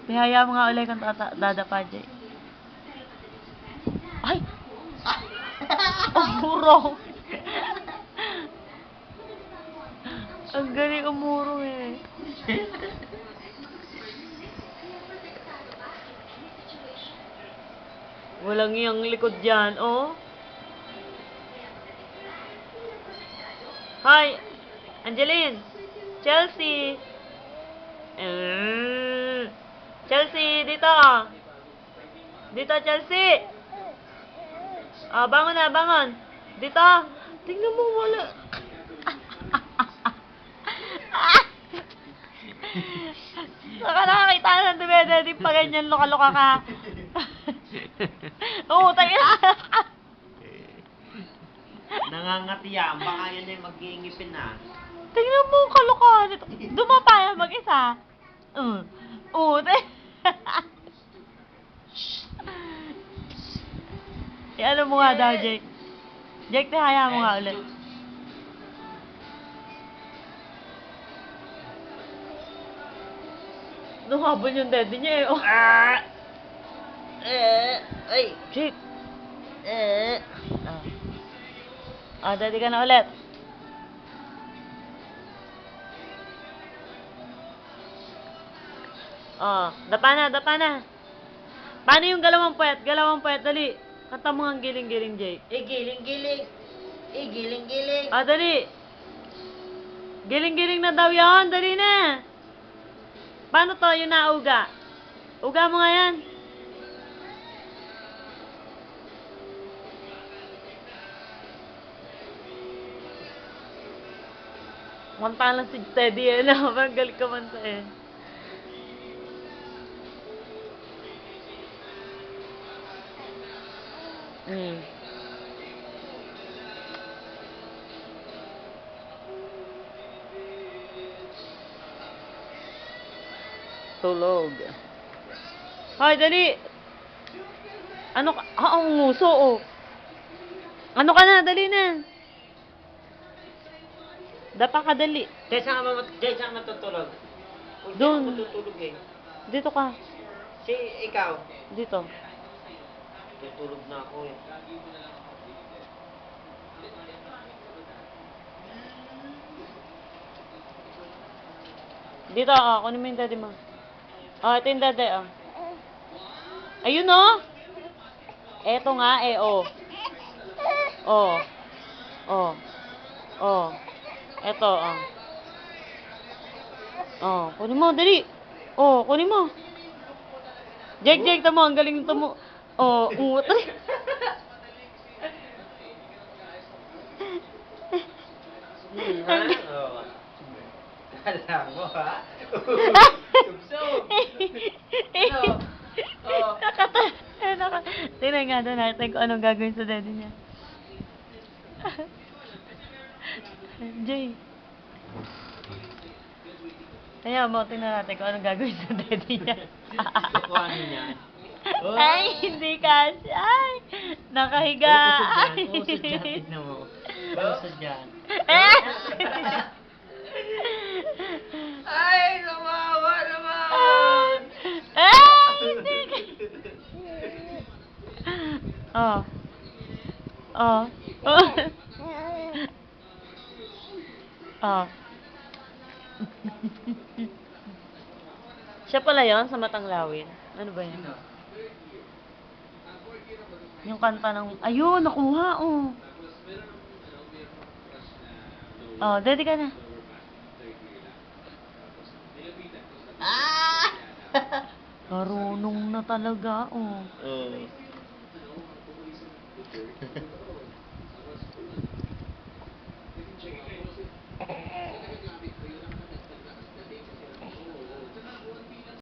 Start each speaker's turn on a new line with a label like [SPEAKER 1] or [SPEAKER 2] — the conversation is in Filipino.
[SPEAKER 1] Ihaya mo nga ulit kung dadapa, Jay. Ay! Ang murong! Ang galing umurong eh. Walang iyang likod dyan, oh. Hi! Angeline! Chelsea! Chelsea, dito! Dito, Chelsea! Bangon na, bangon! Dito! Tingnan mo, wala. Saka nakakita ng dumedede pa ganyan, luka-luka ka. Oo, tayo na.
[SPEAKER 2] Nangangati yan. Baka yan ay mag-iingipin na.
[SPEAKER 1] Tingnan mo, kaluka nito. Dumapa yan mag-isa. Oo, tayo. Ano mo nga daw, Jake? Jake, tihaya mo nga ulit. Nunghabol yung daddy niya eh. Oh.
[SPEAKER 2] Ay!
[SPEAKER 1] Jake. Daddy ka na ulit. Dapa na, dapa na. Paano yung galawang puwet? Galawang puwet, dali. Kanta mo ang giling-giling, Jake.
[SPEAKER 2] Giling-giling. Giling-giling.
[SPEAKER 1] Dali. Giling-giling na daw yan. Dali na. Paano to yung nauga? Uga mo nga yan. Manta lang si Teddy eh. Galing ka man sa eh. Tulog. Hoy, dali. Ano ka? Ang nguso, oh. Ano ka na? Dali na. Dapa ka, dali.
[SPEAKER 2] Diyan saan matutulog?
[SPEAKER 1] Doon.
[SPEAKER 2] Diyan matutulog eh.
[SPEAKER 1] Dito ka.
[SPEAKER 2] Ikaw?
[SPEAKER 1] Dito.
[SPEAKER 2] Tutulog na ako eh.
[SPEAKER 1] Dito, kunin mo yung daddy mo. Ito yung daddy, Ayun, oh. Eto nga, oh. Eto, kunin mo, dali. Kunin mo. Jake, tamo, ang galing tamo. Tari.
[SPEAKER 2] Kala mo ha? Subsog!
[SPEAKER 1] Tingnan nga doon natin kung anong gagawin sa daddy niya. Jay. Kaya mo, tingnan natin kung anong gagawin sa daddy niya.
[SPEAKER 2] Kung ano niya?
[SPEAKER 1] Ay, hindi kasi. Ay, nakahiga.
[SPEAKER 2] Usod dyan. Tignan mo. Usod dyan. Ay, kawawa naman!
[SPEAKER 1] Ay, hindi ka. Siya pala yun sa Matanglawin. Ano ba yun? Yung kanta ng... Ayun, nakuha, daddy ka na. Marunong na talaga,